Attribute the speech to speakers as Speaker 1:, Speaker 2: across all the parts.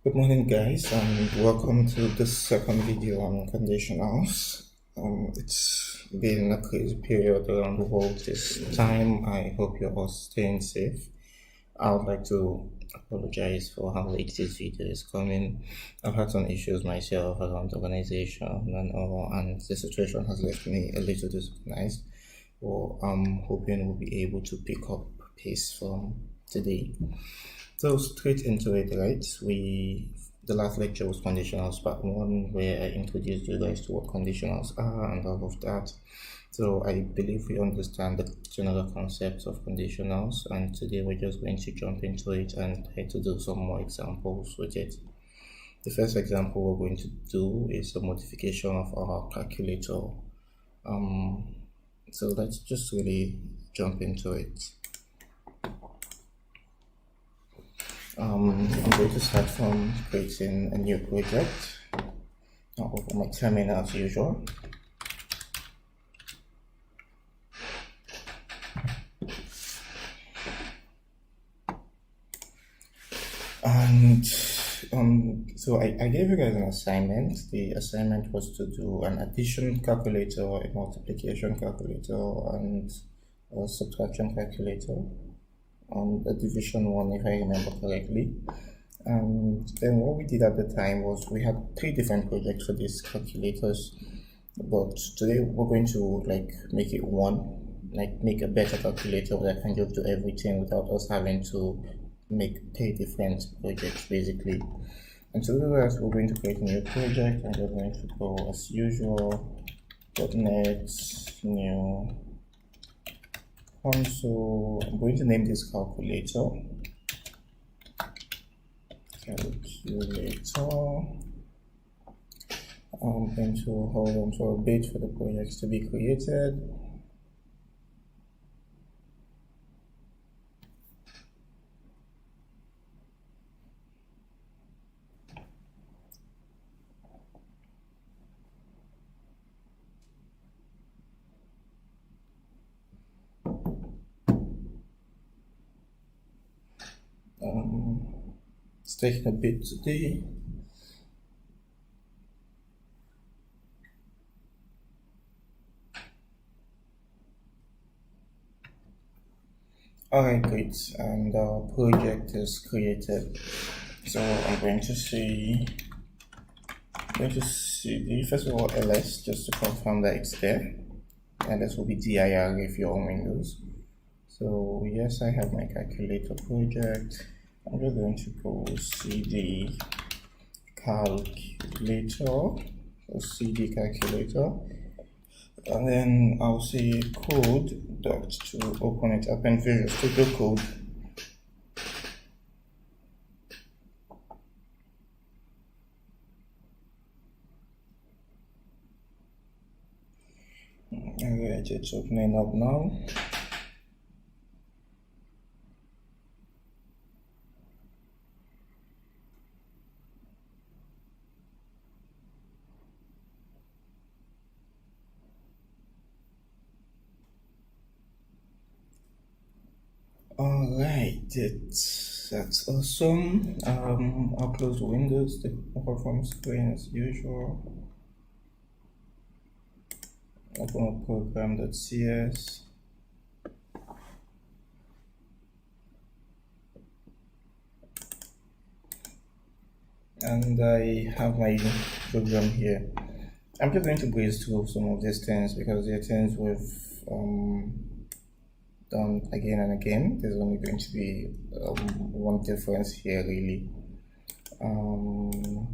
Speaker 1: Good morning, guys, and welcome to the second video on conditionals. It's been a crazy period around the world this time. I hope you're all staying safe. I would like to apologize for how late this video is coming. I've had some issues myself around organization and all, and the situation has left me a little disorganized. Well, I'm hoping we'll be able to pick up pace from today. So straight into it, right? The last lecture was conditionals part one, where I introduced you guys to what conditionals are and all of that. So I believe we understand the general concepts of conditionals, and today we're just going to jump into it and try to do some more examples with it. The first example we're going to do is a modification of our calculator. So let's just really jump into it. I'm going to start from creating a new project. I'll open my terminal as usual. And so I gave you guys an assignment. The assignment was to do an addition calculator, a multiplication calculator, and a subtraction calculator. A division one, if I remember correctly. And then what we did at the time was we had 3 different projects for these calculators, but today we're going to make it one, make a better calculator that can just do everything without us having to make 3 different projects basically. And to do that, we're going to create a new project, and we're going to go as usual .NET new console. I'm going to name this calculator. I'm going to hold on to a bit for the projects to be created. It's taking a bit today. Alright, great, and our project is created. So I'm going to see the first of all ls just to confirm that it's there, and this will be dir if you're on Windows. So yes, I have my calculator project. I'm just going to go cd calculator, or cd calculator, and then I'll say code dot to open it up in Visual Studio Code. Alright, it's opening up now. Alright, that's awesome. I'll close Windows, the perform screen as usual. Open up program.cs. And I have my program here. I'm just going to breeze through some of these things because they're things we've done again and again. There's only going to be one difference here really. Going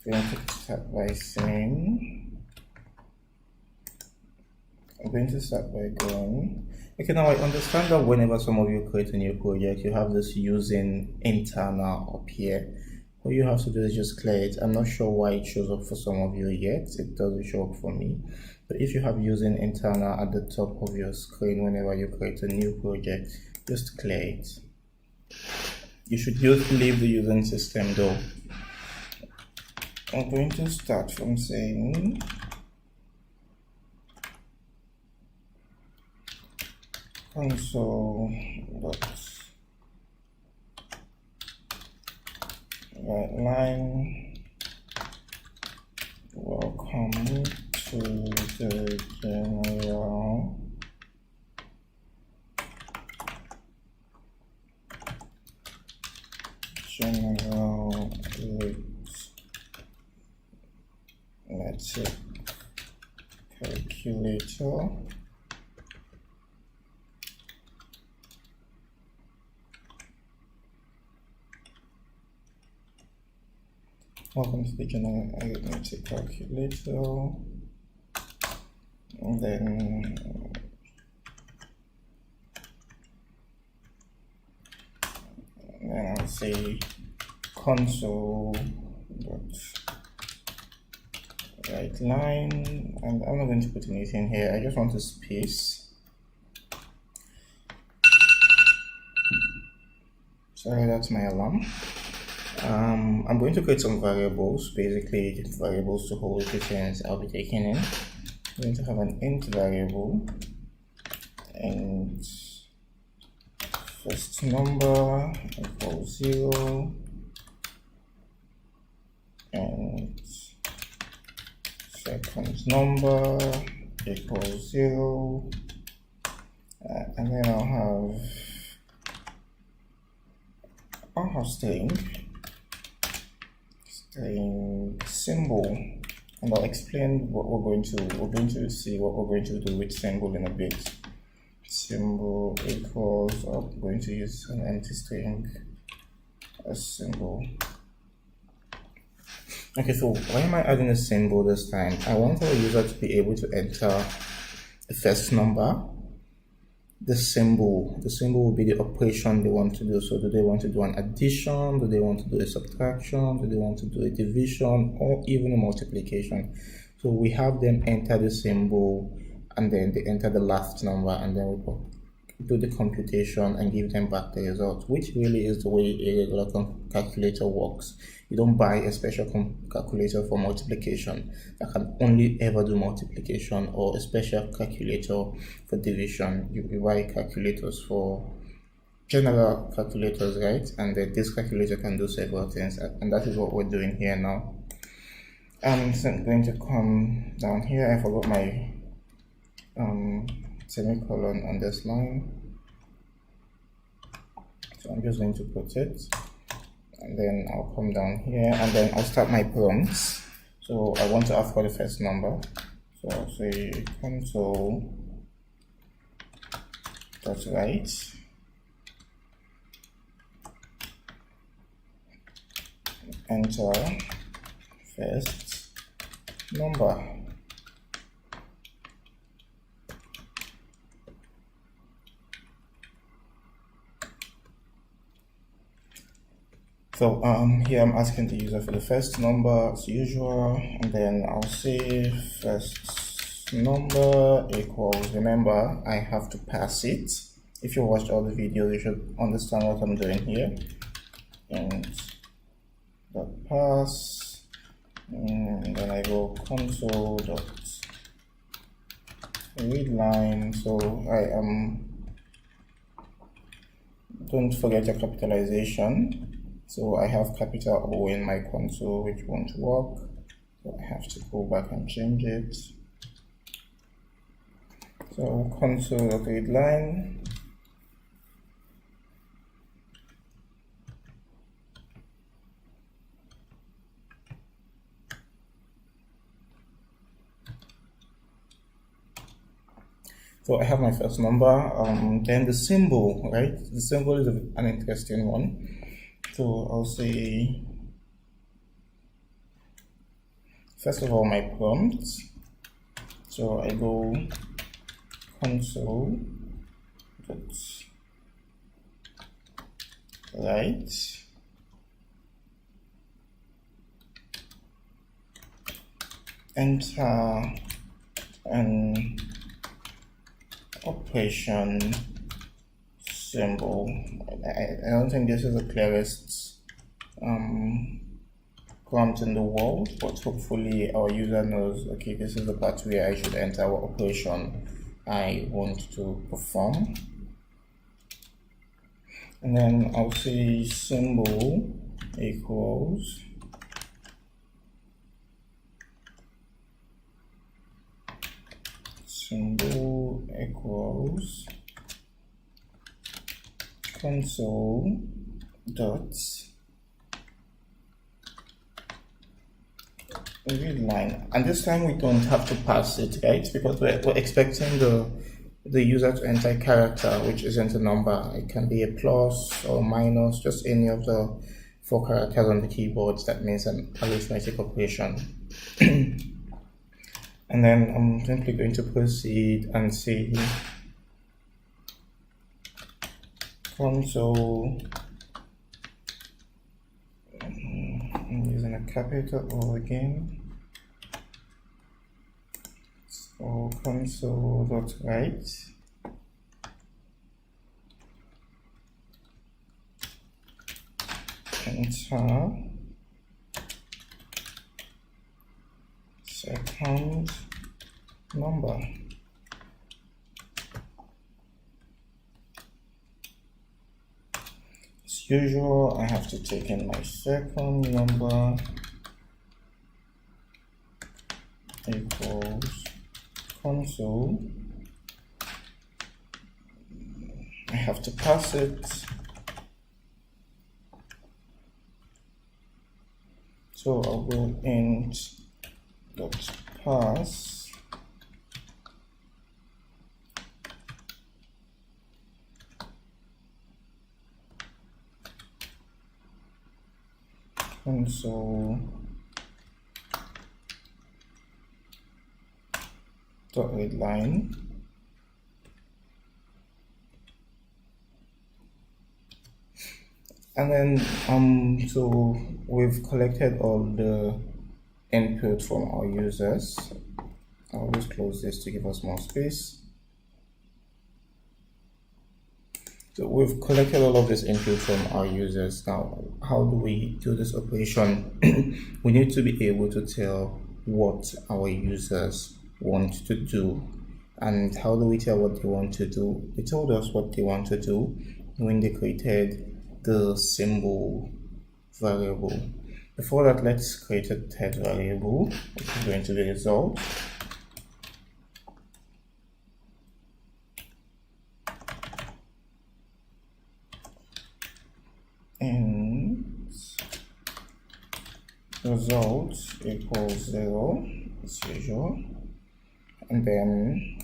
Speaker 1: to start by saying, I'm going to start by going, okay, now I understand that whenever some of you create a new project, you have this using internal up here. What you have to do is just clear it. I'm not sure why it shows up for some of you yet. It doesn't show up for me. But if you have using internal at the top of your screen whenever you create a new project, just clear it. You should just leave the using system though. I'm going to start from saying console right line. Welcome to the general arithmetic calculator. Welcome to the general arithmetic calculator. And then I'll say console dot right line, and I'm not going to put anything here. I just want a space. Sorry, that's my alarm. I'm going to create some variables, basically variables to hold the things I'll be taking in. I'm going to have an int variable and first number equals 0 and second number equals 0, and then I'll have string symbol, and I'll explain what we're going to see what we're going to do with symbol in a bit. Symbol equals, I'm going to use an empty string as symbol. Okay, so why am I adding a symbol this time? I want our user to be able to enter the first number. The symbol will be the operation they want to do. So do they want to do an addition? Do they want to do a subtraction? Do they want to do a division, or even a multiplication? So we have them enter the symbol, and then they enter the last number, and then we do the computation and give them back the result, which really is the way a regular calculator works. You don't buy a special calculator for multiplication that can only ever do multiplication, or a special calculator for division. You buy calculators for general calculators, right? And this calculator can do several things, and that is what we're doing here now. I'm going to come down here. I forgot my semicolon on this line, so I'm just going to put it, and then I'll come down here, and then I'll start my prompts. So I want to ask for the first number, so I'll say console dot write enter first number. So here I'm asking the user for the first number as usual, and then I'll say first number equals, remember I have to pass it. If you watched all the videos, you should understand what I'm doing here. And dot pass, and then I go console dot read line. So I don't forget the capitalization. So I have capital O in my console, which won't work. So I have to go back and change it. So console.read line. So I have my first number. Then the symbol, right? The symbol is an interesting one. So I'll say, first of all, my prompt. So I go console dot write enter an operation symbol. I don't think this is the clearest prompt in the world, but hopefully our user knows, okay, this is the part where I should enter what operation I want to perform. And then I'll say symbol equals equals symbol equals console dot read line, and this time we don't have to pass it, right? Because we're expecting the user to enter a character which isn't a number. It can be a plus or minus, just any of the 4 characters on the keyboard that means an arithmetic operation. And then I'm simply going to proceed and say console, I'm using a capital O again, so console.write enter second number. As usual, I have to take in my second number equals console. I have to pass it, so I'll go int dot pass console dot read line, and then so we've collected all the input from our users. I'll just close this to give us more space. So we've collected all of this input from our users. Now, how do we do this operation? We need to be able to tell what our users want to do. And how do we tell what they want to do? They told us what they want to do when they created the symbol variable. Before that, let's create a third variable, which is going to be result. And result equals 0 as usual. And then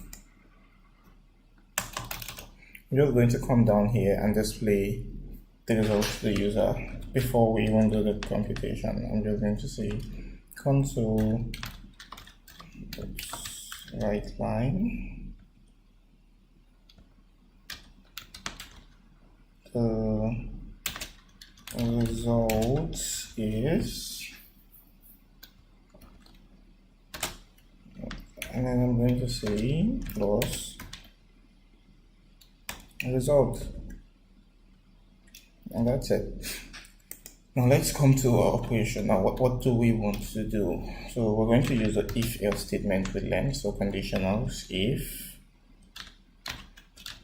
Speaker 1: we're just going to come down here and display the result to the user. Before we even do the computation, I'm just going to say console write line, the result is, and then I'm going to say plus result, and that's it. Now let's come to our operation. Now what do we want to do? So we're going to use the if else statement with length. So conditionals if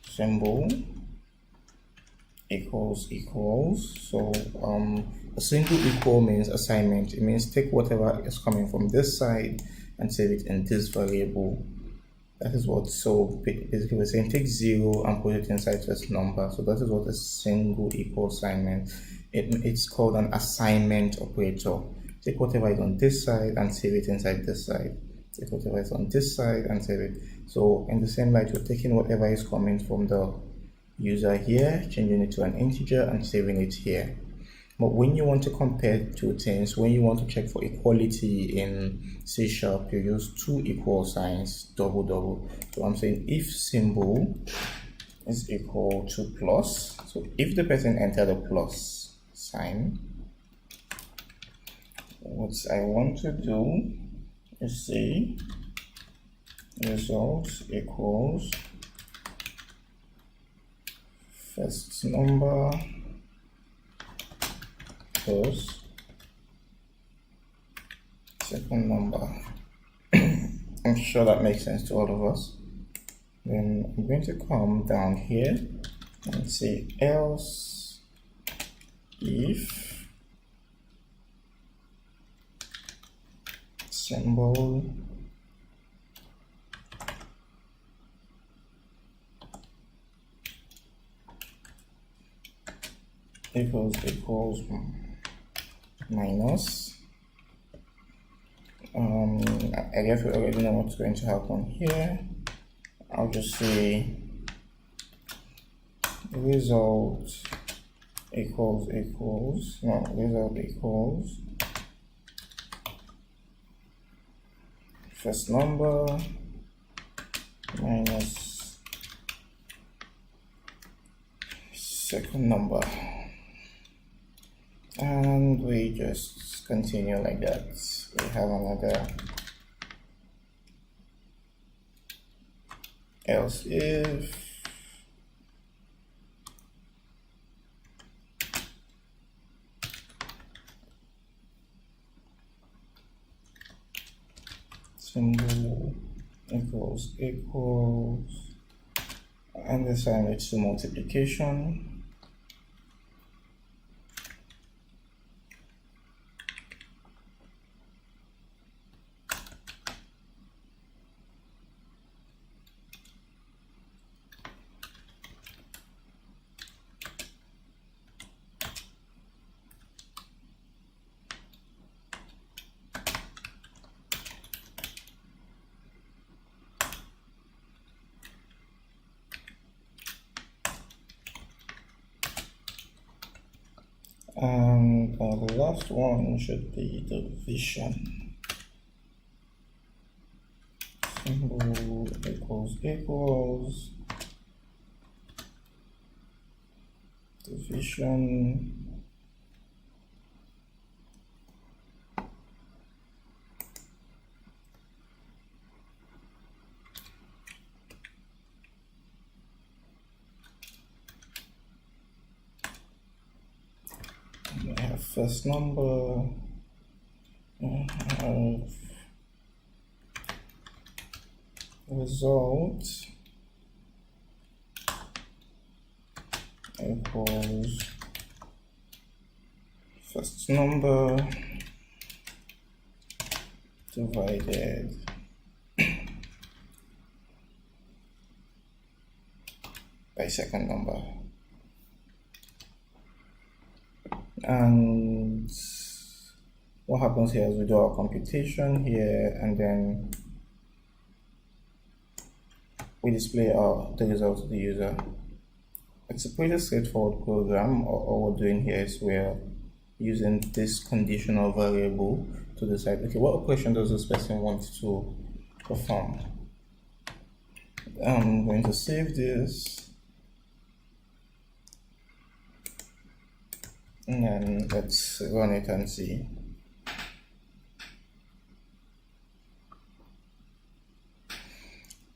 Speaker 1: symbol equals. So a single equal means assignment. It means take whatever is coming from this side and save it in this variable. That is what, so basically we're saying take 0 and put it inside this number. So that is what a single equal assignment. It's called an assignment operator. Take whatever is on this side and save it inside this side. Take whatever is on this side and save it. So in the same light, we're taking whatever is coming from the user here, changing it to an integer and saving it here. But when you want to compare two things, when you want to check for equality in C#, you use two equal signs, double. So I'm saying if symbol is equal to plus. So if the person entered a plus sign, what I want to do is say result equals first number plus second number. I'm sure that makes sense to all of us. Then I'm going to come down here and say else if symbol equals minus. I guess we already know what's going to happen here. I'll just say result equals first number minus second number, and we just continue like that. We have another else if symbol equals, and this time it's to multiplication. And the last one should be division. Symbol equals division. We have first number, result equals first number divided by second number. And what happens here is we do our computation here, and then we display the result to the user. It's a pretty straightforward program. All we're doing here is we're using this conditional variable to decide, okay, what operation does this person want to perform? I'm going to save this. And then let's run it and see.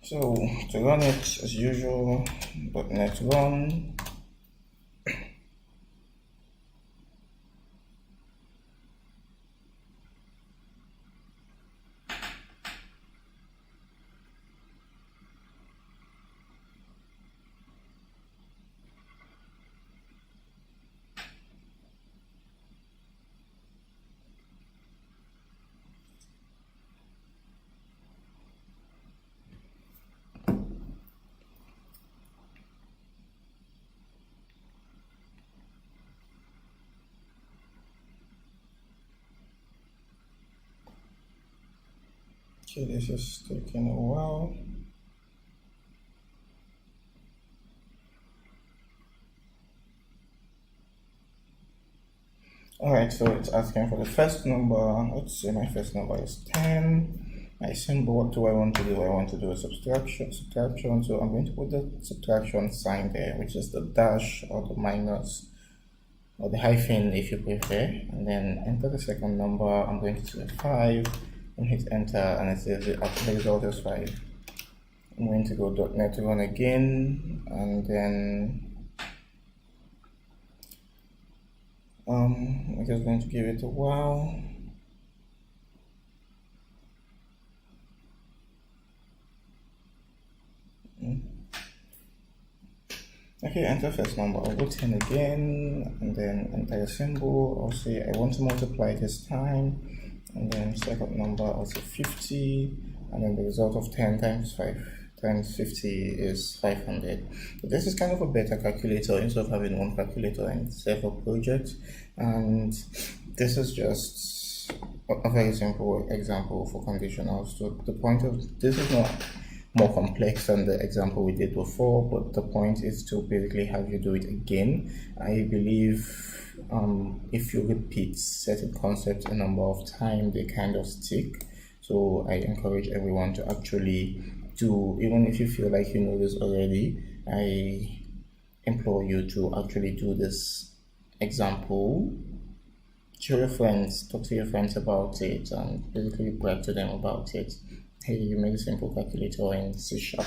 Speaker 1: So to run it as usual, .NET run. Okay, this is taking a while. Alright, so it's asking for the first number. Let's say my first number is 10. My symbol, what do I want to do? I want to do a subtraction. So I'm going to put the subtraction sign there, which is the dash or the minus or the hyphen if you prefer, and then enter the second number. I'm going to say 5 and hit enter, and it says the result is 5. I'm going to go .NET run again, and then I'm just going to give it a while. Okay, enter first number. I'll go 10 again, and then enter a symbol. I'll say I want to multiply this time. and then second number as a 50, and then the result of 10 times 5 times 50 is 500. So this is kind of a better calculator instead of having one calculator and several projects. And this is just a very simple example for conditionals. So the point of this is not more complex than the example we did before, but the point is to basically have you do it again. I believe if you repeat certain concepts a number of times, they kind of stick. So I encourage everyone to actually do, even if you feel like you know this already, I implore you to actually do this example. Show your friends, talk to your friends about it, and basically brag to them about it. Hey, you made a simple calculator in C Sharp.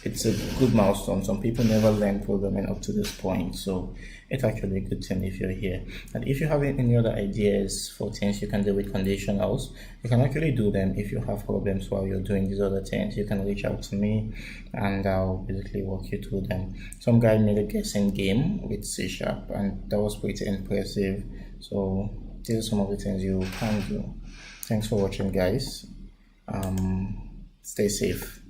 Speaker 1: It's a good milestone. Some people never learn programming up to this point, so it's actually a good thing if you're here. And if you have any other ideas for things you can do with conditionals, you can actually do them. If you have problems while you're doing these other things, you can reach out to me and I'll basically walk you through them. Some guy made a guessing game with C Sharp, and that was pretty impressive. So these are some of the things you can do. Thanks for watching, guys. Stay safe.